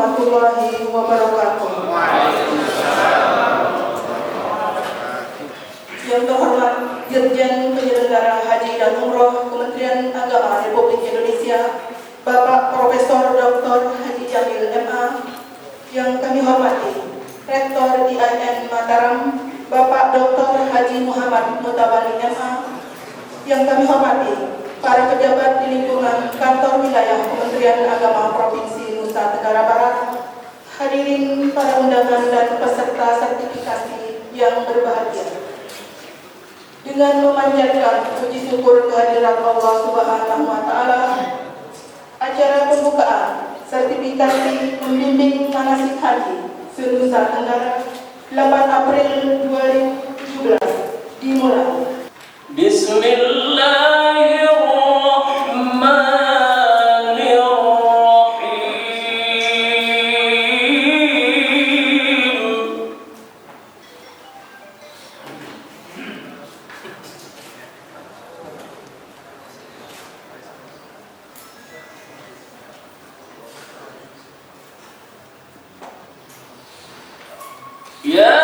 warahmatullahi wabarakatuh. Yang terhormat Dirjen Penyelenggara Haji dan Umroh Kementerian Agama Republik Indonesia, Bapak Profesor Dr. Haji Jamil MA. Yang kami hormati Rektor IAIN Mataram, Bapak Dr. Haji Muhammad Mutabali MA. Yang kami hormati para pejabat di lingkungan kantor wilayah Kementerian Agama Provinsi Nusa Tenggara Barat, hadirin para undangan dan peserta sertifikasi yang berbahagia. Dengan memanjatkan puji syukur kehadirat Allah Subhanahu wa Ta'ala, acara pembukaan sertifikasi membimbing manasik haji se-Nusa Tenggara 8 April 2017 dimulai. Bismillahirrahmanirrahim. Ya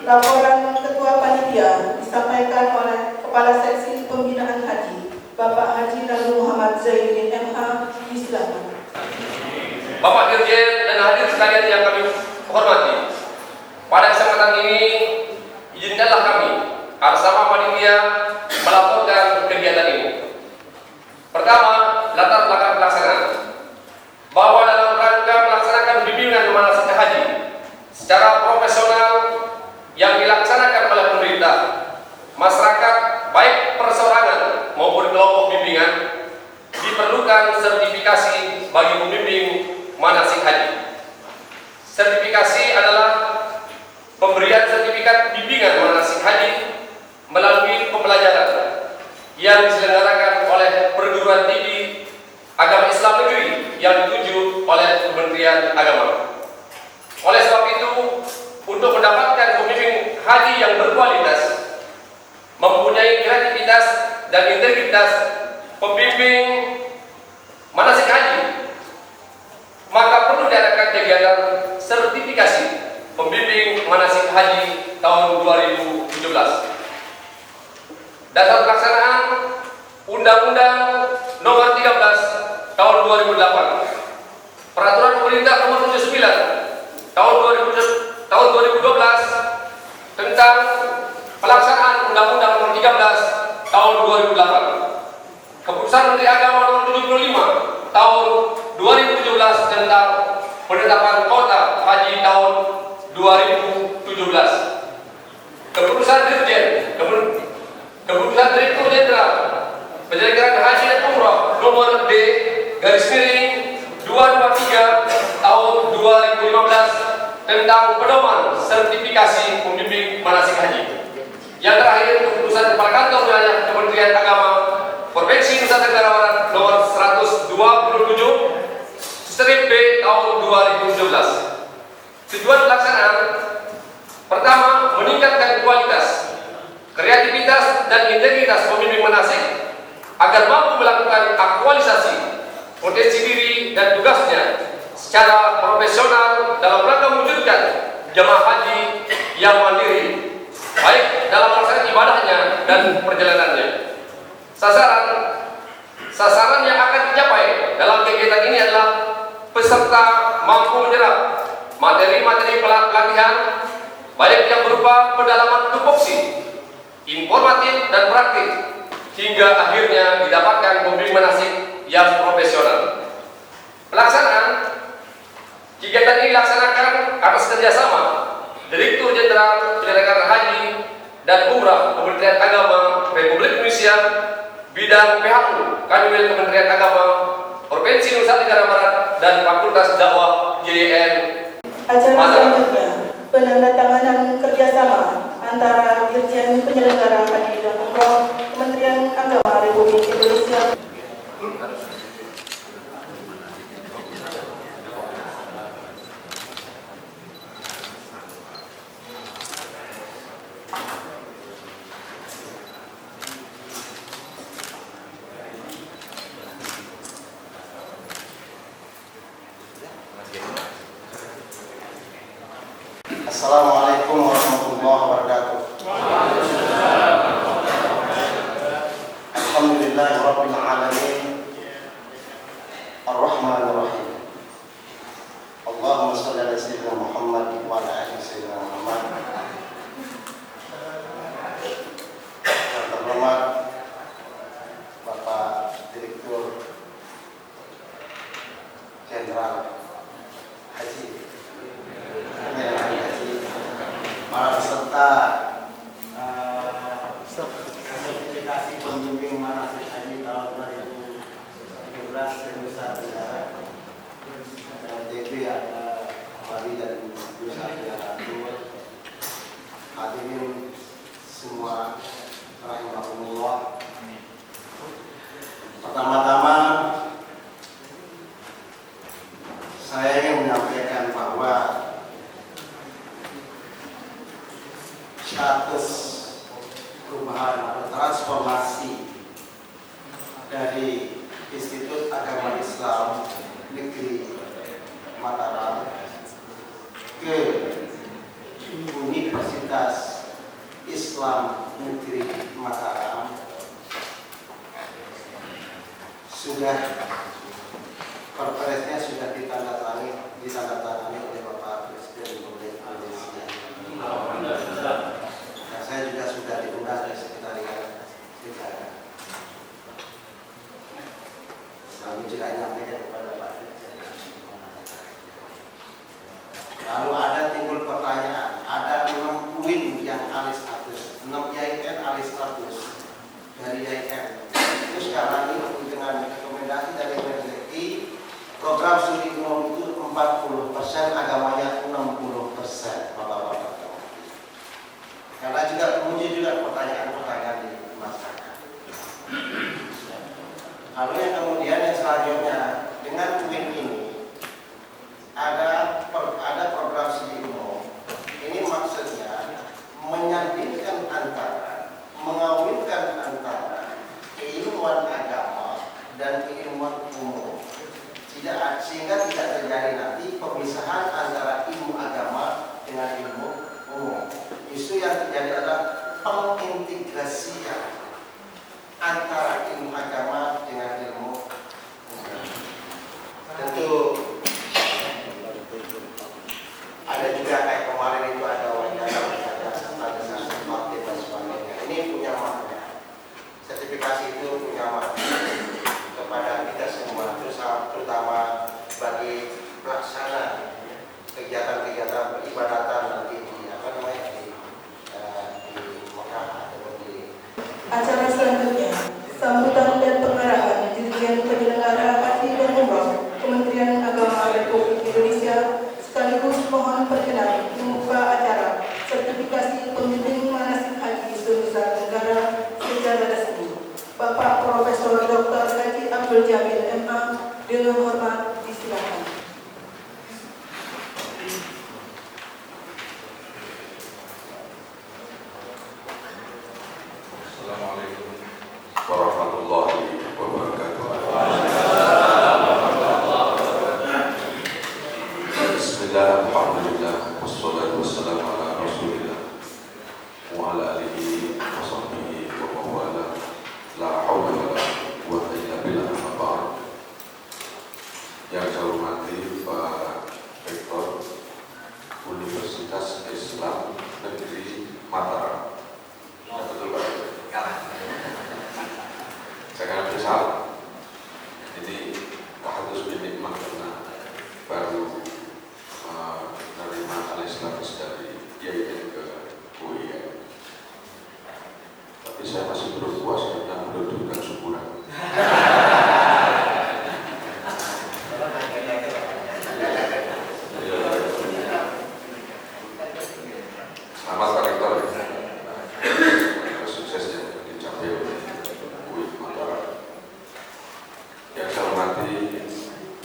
laporan Ketua Panitia disampaikan oleh Kepala Seksi Pembinaan Haji, Bapak Haji Nabi Muhammad Zainuddin MA. Silakan. Bapak Dirjen dan hadirin sekalian yang kami hormati, pada kesempatan ini izinkanlah kami bersama panitia melaporkan kegiatan ini. Pertama, latar belakang pelaksanaan, bahwa dalam rangka melaksanakan bimbingan manasik haji secara profesional yang dilaksanakan oleh pemerintah, masyarakat baik perseorangan maupun kelompok bimbingan diperlukan sertifikasi bagi pembimbing manasik haji. Sertifikasi adalah pemberian sertifikat bimbingan manasik haji melalui pembelajaran yang diselenggarakan oleh perguruan tinggi agama Islam negeri yang dituju oleh Kementerian Agama. Oleh sebab itu, untuk mendapatkan pembimbing haji yang berkualitas, mempunyai kreativitas dan integritas pembimbing manasik haji, maka perlu diadakan kegiatan sertifikasi pembimbing manasik haji tahun 2017. Dasar pelaksanaan Undang-Undang Nomor 13 Tahun 2008, Peraturan Pemerintah Nomor tentang pelaksanaan Undang-Undang Nomor 13 Tahun 2008, Keputusan Menteri Agama Nomor 75 Tahun 2017 tentang penetapan kuota haji tahun 2017, Keputusan Dirjen, Keputusan Direktur Jenderal Penyelenggaraan Haji dan Umrah Nomor D/223 Tahun 2015 tentang pedoman sertifikasi pembimbing manasik haji. Yang terakhir, keputusan Kepala Kantor Wilayah Kementerian Agama Provinsi Nusa Tenggara Barat Nomor 127/B Tahun 2017. Tujuan pelaksanaan: pertama, meningkatkan kualitas, kreativitas, dan integritas pembimbing manasik agar mampu melakukan aktualisasi potensi diri dan tugasnya secara profesional dalam rangka mewujudkan jemaah haji yang mandiri, baik dalam melaksanakan ibadahnya dan perjalanannya. Sasaran yang akan dicapai dalam kegiatan ini adalah peserta mampu menyerap materi-materi pelatihan, baik yang berupa pendalaman tupoksi, informatif dan praktik, hingga akhirnya didapatkan pembimbing manasik yang profesional. Pelaksanaan kegiatan ini dilaksanakan atas kerjasama Direktur Jenderal Penyelenggaraan Haji dan Umrah Kementerian Agama Republik Indonesia, bidang PHU Kanwil Kementerian Agama Provinsi Nusa Tenggara Barat, dan Fakultas Dakwah YIN. Acara selanjutnya, penandatanganan kerjasama antara Dirjen Penyelenggara Haji dan Umroh Kementerian Agama Republik Indonesia. Assalamualaikum warahmatullahi wabarakatuh. Alhamdulillahirabbil alamin. Ar-Rahmanir Rahim. Allahumma shalli ala sayyidina Muhammad wa ala ali sayyidina Muhammad. Yang terhormat Bapak Direktur Jenderal Haji, para peserta sertifikasi pembimbing manasik haji tahun 2017 di Nusa Tenggara. JB ada Bali dan Nusa Tenggara Timur. Hadirin semua rahimahumullah. Pertama-tama saya ingin menyampaikan bahwa status perubahan atau transformasi dari Institut Agama Islam Negeri Mataram ke Universitas Islam Negeri Mataram sudah, perpresnya sudah ditandatangani oleh Bapak Presiden Republik Indonesia. Dan saya juga sudah diundang dari sekretariat negara. Kami juga menyampaikan kepada Pak Presiden. Lalu ada timbul pertanyaan, ada 6 UIN yang alih status, 6 YIN alih status dari YIN. Itu sekarang ini dengan rekomendasi dari Mendagri, program studi umum itu 40%, agamanya 60%, Bapak-bapak. Karena juga muncul juga pertanyaan-pertanyaan di masyarakat. Lalu yang kemudian yang selanjutnya, dengan UIN ini ada program studi umum. Ini maksudnya menyandingkan antara, mengawinkan antara keilmuan agama dan keilmuan umum, sehingga tidak terjadi nanti pemisahan antara ilmu agama dengan ilmu umum. Isu yang terjadi adalah pengintegrasian antara ilmu agama dengan ilmu umum. Tentu ada juga kayak kemarin itu ada wawancara Bismillah, alhamdulillah, wassalatu wassalamu ala rasulillah wa ala alihi wa sahbihi wa mawala, la hawla wa la quwwata illa billah, amma ba'd. Yang saya hormati Pak Rektor Universitas Islam Negeri Mataram. Ya, betul Pak? Saya kan salah. Ini harus dinikmat karena baru menerima alislamis dari YIN ke UIN. Tapi saya masih belum puas karena mendudukan syukuran. Selamat Pak Rektor. Sukses yang dicapai oleh UIN Mataram. Yang saya hormati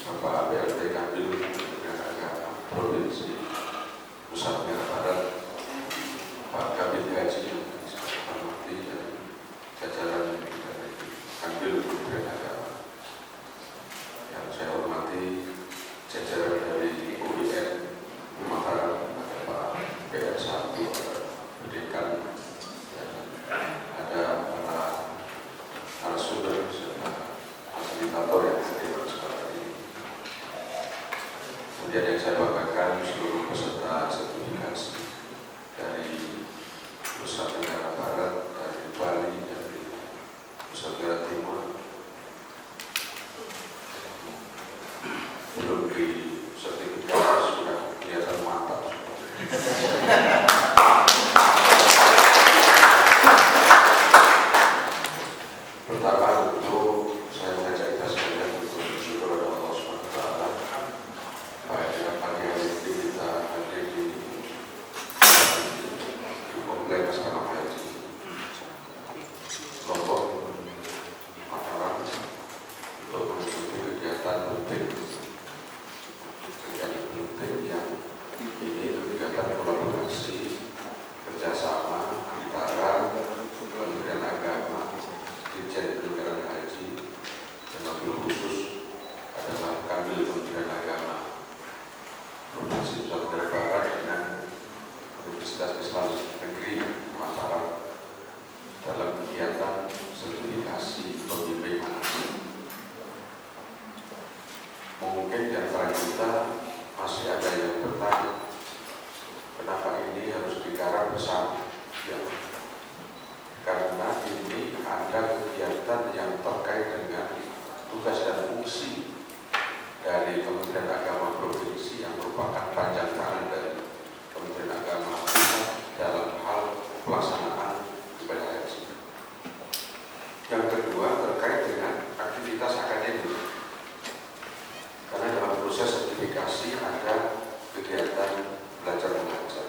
Bapak BLT Kanwil Provinsi Nusa Tenggara Barat, Pak Kabid Haji yang saya hormati, dan jajaran dari Kanwil Kementerian Agama. Yang saya hormati jajaran dari UIN Mataram, ada Pak PR1, ada Pendidikan, dan ada para narasumber serta fasilitator yang hadir sekarang ini. Kemudian yang saya banggakan seluruh peserta sertifikasi dari Nusa Tenggara Barat, dari Bali, dari Nusa Tenggara Timur. Belum di sertifikasi sudah kelihatan mantap. Pertama untuk saya mengajak kita sekalian untuk bersyukur kepada Allah SWT. Pada pagi hari ini kita hadir di Kompleks Asrama Haji Lombok, Mataram, untuk mengikuti kegiatan rutin yang ini kegiatan kolaborasi kerjasama antara Kementerian Agama, Dirjen Penyelenggaraan Haji, dan mobil khusus adalah Kanwil Kementerian Agama Provinsi Nusa Tenggara Barat dengan Universitas Islam Negeri Mataram dalam kegiatan sertifikasi pembimbing haji. Mungkin di antara kita masih ada yang bertanya, kenapa ini harus digarap bersama? Ya, karena ini ada kegiatan yang terkait dengan tugas dan fungsi dari Kementerian Agama Provinsi yang merupakan panjang tangan dari Kementerian Agama Pusat dalam hal pelaksanaan ibadah haji. Yang kedua terkait dengan aktivitas akademik, karena dalam proses sertifikasi ada kegiatan belajar mengajar,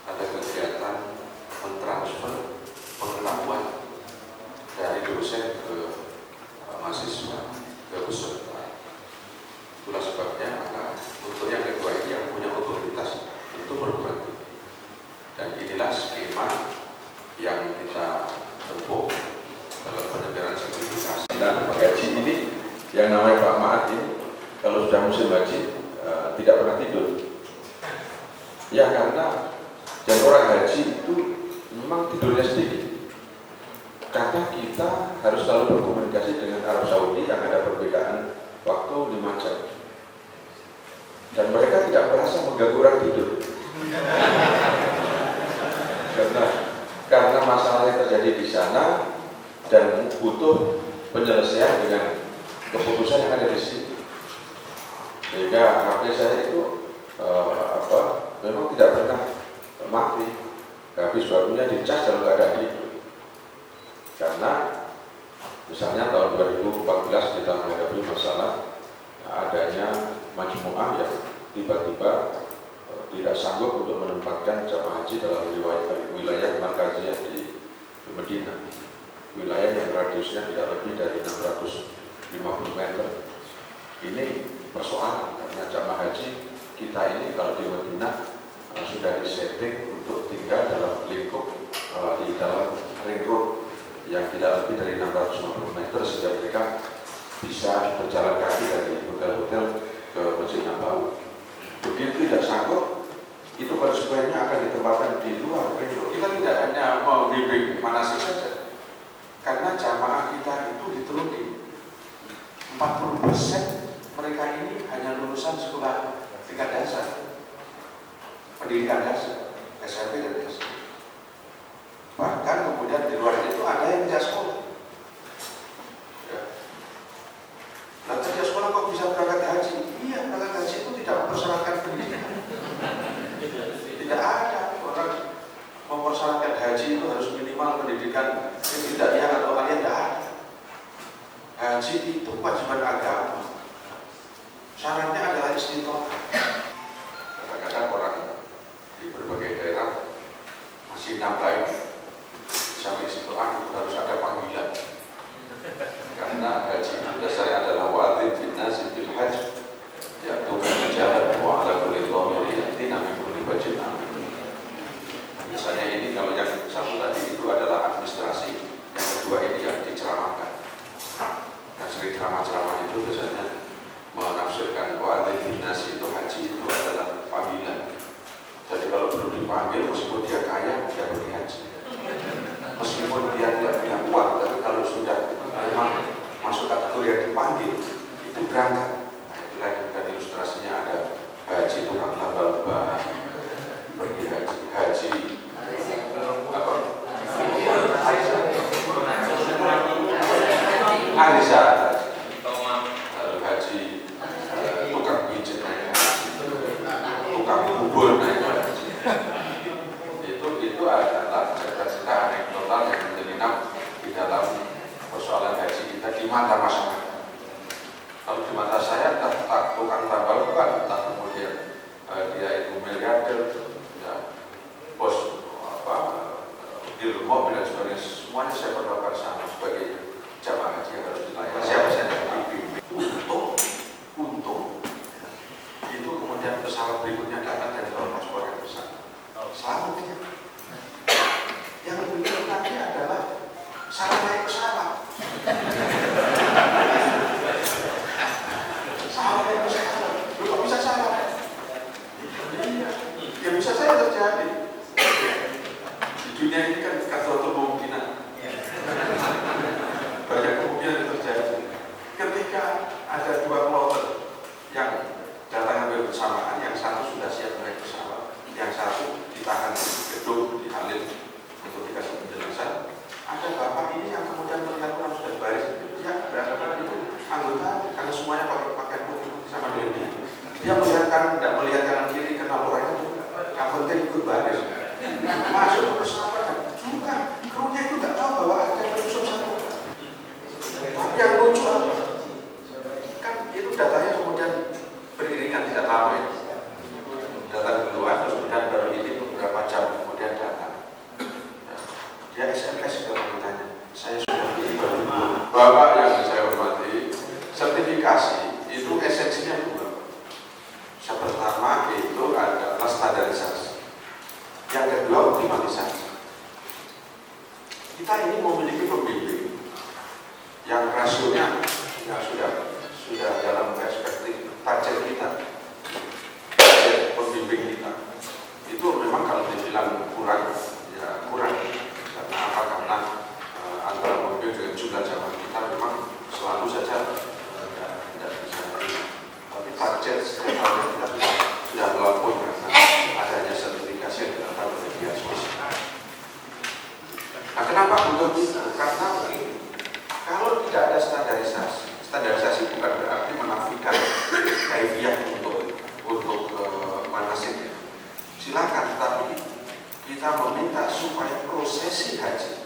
ada kegiatan mentransfer pengetahuan dari dosen ke mahasiswa, ke peserta. Itulah sebabnya maka untuk yang kedua ini yang punya otoritas itu perguruan tinggi. Dan inilah skema yang kita tempuh dalam penyelenggaraan sertifikasi. Nah, Pak Haji ini yang namanya Pak Maat ini kalau sudah musim haji tidak pernah tidur. Ya karena dan orang haji itu memang tidurnya sedikit. Karena kita harus selalu berkomunikasi dengan Arab Saudi yang ada perbedaan waktu 5 jam. Dan mereka tidak merasa mengganggu orang tidur. Karena masalah yang terjadi di sana dan butuh penyelesaian dengan keputusan yang ada di sini. Sehingga artinya saya itu memang tidak pernah mati. Habis waktunya dicas dalam keadaan itu. Karena misalnya tahun 2014 kita menghadapi masalah adanya majmu'ah yang tiba-tiba tidak sanggup untuk menempatkan jamaah haji dalam wilayah markaznya di Medina, wilayah yang radiusnya tidak lebih dari 650 meter. Ini persoalan karena jamaah haji kita ini kalau di Medina sudah disetting untuk tinggal dalam lingkup di dalam ring road yang tidak lebih dari 650 meter sehingga mereka bisa berjalan kaki dari hotel-hotel ke Masjid Nabawi. Begitu tidak sangat mereka ini hanya lulusan sekolah tingkat dasar, pendidikan dasar, SMP dan SMA. Bahkan kemudian di luar itu ada yang tidak sekolah. Ya. Nah, kerja sekolah kok bisa berangkat haji? Iya, berangkat haji itu tidak mempersyaratkan pendidikan. Tidak ada orang mempersyaratkan haji itu harus minimal pendidikan ibtidaiyah atau aliyah, tidak ada. Haji itu kewajiban agama. Syaratnya adalah istiqomah. Kadang-kadang orang di berbagai daerah masih nyampai sampai situ harus ada panggilan. Karena haji itu dasarnya adalah wa'adzin fin nasi bil hajj ya'tuka rijalan wa 'ala kulli dhamirin ya'tina min kulli fajjin 'amiq. Misalnya ini kalau yang satu tadi itu adalah administrasi, yang kedua ini yang diceramahkan. Nah, sering ceramah-ceramah itu biasanya menafsirkan wa'adzin fin nasi itu haji itu adalah panggilan. Jadi kalau belum dipanggil, meskipun dia kaya, dia pergi haji. Meskipun dia tidak punya uang, tapi kalau sudah memang masuk kategori yang dipanggil, itu berangkat. Nah, itulah dan ilustrasinya ada haji tukang tambal ban, pergi haji, apa? Arisan, lalu haji tukang pijat naik haji, tukang bubur naik haji. Itu adalah cerita-cerita anekdotal yang menyelinap di dalam persoalan haji kita di mata masyarakat. Kalau di mata saya, entah tukang tambal ban, entah kemudian dia itu miliarder, ya, bos deal mobil dan sebagainya, semuanya saya perlakukan sama sebagai jamaah haji yang harus dilayani. Siapa saja dibimbing. Untung itu kemudian pesawat berikutnya datang dan bawa paspor yang besar. Selamat dia. Yang lebih penting adalah salah naik pesawat. Salah naik pesawat. Kok bisa salah? Iya, ya bisa saja terjadi. Di dunia ini kan kata kemungkinan. Banyak kemungkinan yang terjadi. Ketika ada dua kloter yang datang hampir bersamaan, yang satu sudah siap naik pesawat, yang satu ditahan di gedung, dihalil untuk dikasih penjelasan. Ada bapak ini yang kemudian melihat orang sudah baris, dia berangkat itu anggota karena semuanya pakai pakaian putih sama dengan dia. Dia melihat kanan, tidak melihat kanan kiri karena orangnya itu yang penting ikut baris. Masuk ke pesawat juga, krunya itu tidak tahu bahwa ada penyusup satu. Tapi yang lucu kan itu datanya kemudian beriringan tidak lama ya. Datang keluar terus kemudian baru ini beberapa jam kemudian datang. Dia SMS ke bertanya, saya sudah baru. Bapak yang saya hormati, sertifikasi itu esensinya dua. Yang pertama itu adalah standarisasi, yang kedua optimalisasi. Kita ini memiliki pembimbing yang rasionya sudah dalam perspektif target kita, target pembimbing kita itu memang kalau dibilang kurang, ya kurang. Karena apa? Karena antara pembimbing dengan jumlah jamaah kita memang selalu saja tidak bisa. Tapi target setiap tahun kita sudah melampaui karena adanya sertifikasi yang dilakukan oleh pihak swasta. Nah, kenapa butuh itu? Karena begini, kalau tidak ada standarisasi bukan berarti menafikan kaifiah untuk manasiknya. Silakan, tapi kita meminta supaya prosesi haji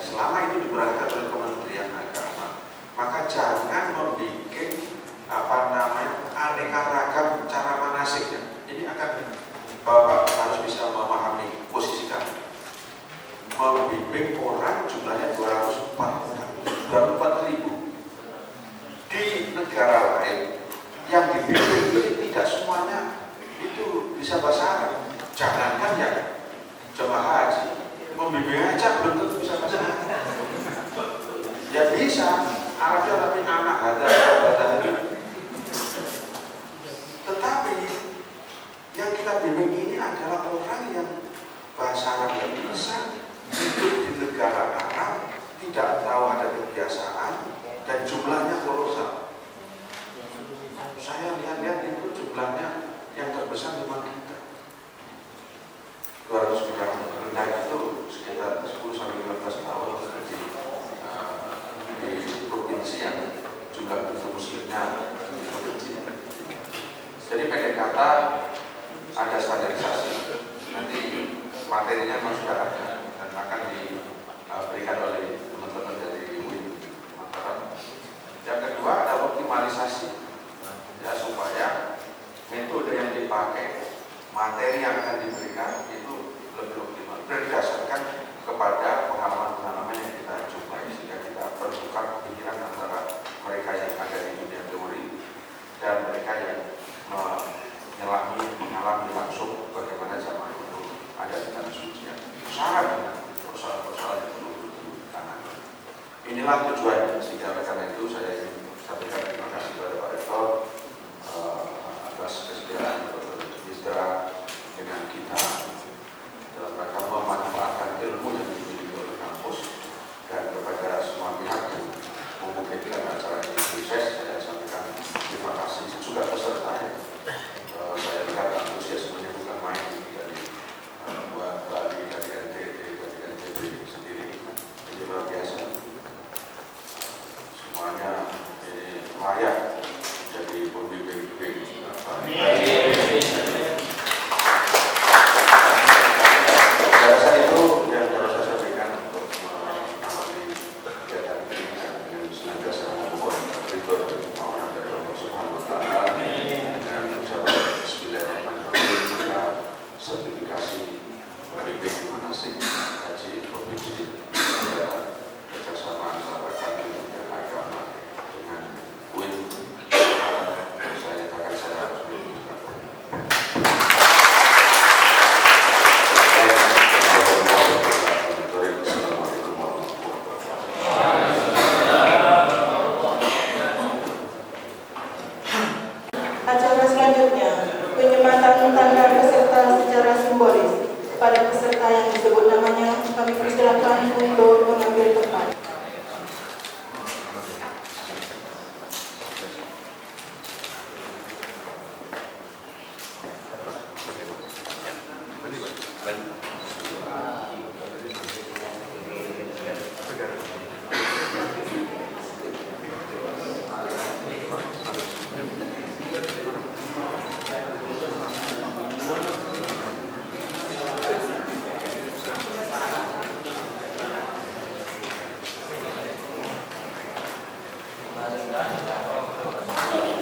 selama itu diberangkat oleh Kementerian Agama, maka jangan membuat aneka ragam cara manasiknya. Ini akan Bapak harus bisa memahami posisi kami. Membimbing orang jumlahnya 244.000 di negara lain yang dibimbing ini tidak semuanya itu bisa bahasa Arab. Jangankan ya jemaah haji, membimbing aja belum tentu bisa bahasa Arab. Ya bisa Arabnya tapi anak ada. Tetapi yang kita bimbing ini adalah orang yang bahasa Arab yang bisa, hidup di negara Arab, tidak tahu ada kebiasaan dan jumlahnya kolossal. ternyata ada standarisasi. Nanti materinya memang sudah ada dan akan diberikan oleh teman-teman dari UIN Mataram. Yang kedua ada optimalisasi, ya, supaya metode yang dipakai, materi yang akan diberikan itu lebih optimal berdasarkan kepada pengalaman-pengalaman yang kita jumpai, sehingga kita bertukar pikiran antara mereka yang ada di dunia teori dan mereka yang mengalami langsung bagaimana zaman itu ada di tanah suci yang sangat dengan persoalan-persoalan yang perlu ditangani. Inilah tujuannya, sehingga karena itu saya ingin sampaikan terima kasih kepada Pak Rektor atas kesediaan berbicara dengan kita dalam rangka memanfaatkan ilmu yang dimiliki oleh kampus, dan kepada semua pihak yang memungkinkan acara ini sukses. Saya sampaikan terima kasih juga peserta. Saya lihat antusiasmenya bukan main dari buat Bali, dari NTT, dari NTB sendiri. Ini luar biasa. Semuanya ini layak jadi pembimbing. Pada saat itu yang harus saya sampaikan untuk mengamati kegiatan ini dengan senantiasa memohon ridho dan pertolongan dari Allah Subhanahu Wa Taala dengan ucapan Bismillahirrahmanirrahim. Kita sertifikasi pembimbing manasik haji provinsi kerjasama antara kami dan agama dengan UIN. Saya nyatakan saya harus menunjukkan. Acara selanjutnya, penyematan tanda peserta secara simbolis pada peserta yang disebut namanya. Kami persilakan untuk mengambil tempat.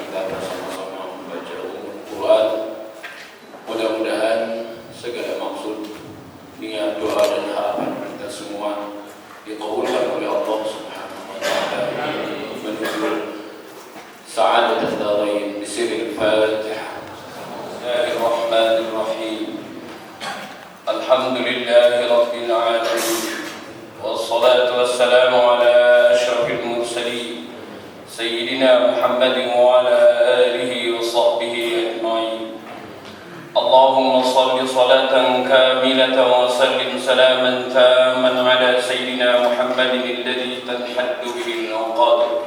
Kita bersama-sama membaca Al-Quran. Mudah-mudahan segala maksud, niat, doa dan harapan kita semua dikabulkan oleh Allah Subhanahu Wa Taala menuju sa'adat ad-darain. Bismillahirrahmanirrahim. Bismillahirrahmanirrahim. Alhamdulillahi Rabbil Alamin. Wassalatu wassalamu ala asyrafil mursalin Sayyidina Muhammadin wa ala alihi wa sahbihi ajma'in. Allahumma salli salatan kamilatan wa sallim salaman tamman ala Sayyidina Muhammadin alladhi tanhaddu bihi al-uqad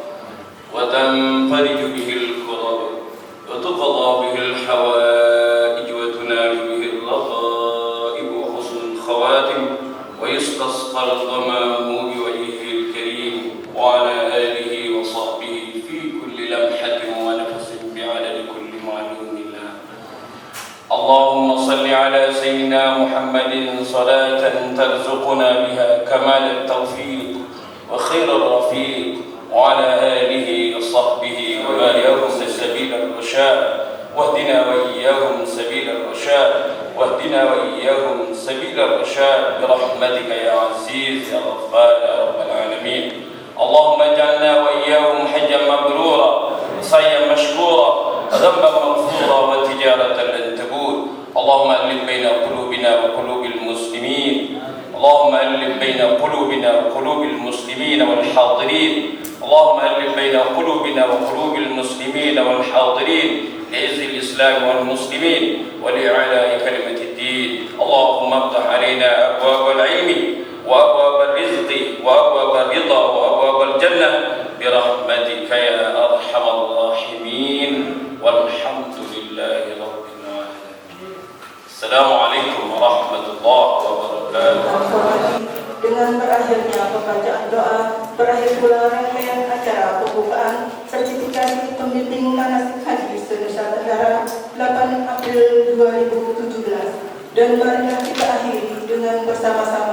wa tanfariju bihi al-kurab wa tuqadha bihi al-hawaij wa tunalu bihi al-raghaib wa husnul khawatim wa yustasqa al-ghamamu biwajhihi al-karim wa ala alihi wa sahbihi fi kulli lamhatin wa nafasin bi'adadi kulli ma'lumin lah. Allahumma salli ala Sayyidina Muhammadin salatan tarzuquna biha kamal at-tawfiq wa khair ar-rafiq wa ala alihi wa sahbihi wa iyyahum sabil ar-rasyad wahdina wa iyyahum sabil ar-rasyad wahdina wa iyyahum sabil ar-rasyad bi rahmatika ya aziz ya ghaffar ya rabbal alamin. Allahumma ij'alna wa iyyahum hajjan mabrura sayyan mashkura ذنبا مغفورا وتجارة لن تبور. اللهم ألف بين قلوبنا وقلوب المسلمين. اللهم ألف بين قلوبنا وقلوب المسلمين والحاضرين. اللهم ألف بين قلوبنا وقلوب المسلمين والحاضرين لعز الإسلام والمسلمين ولإعلاء كلمة الدين. اللهم افتح علينا أبواب العلم وأبواب الرزق وأبواب الرضا وأبواب الجنة برحمتك يا أرحم الراحمين والحمد لله رب العالمين. Assalamualaikum warahmatullahi wabarakatuh. Dengan berakhirnya pembacaan doa, berakhir pula rangkaian acara pembukaan sertifikasi pembimbing manasik haji se-Nusa Tenggara 8 April 2017 dan marilah kita akhiri dengan bersama-sama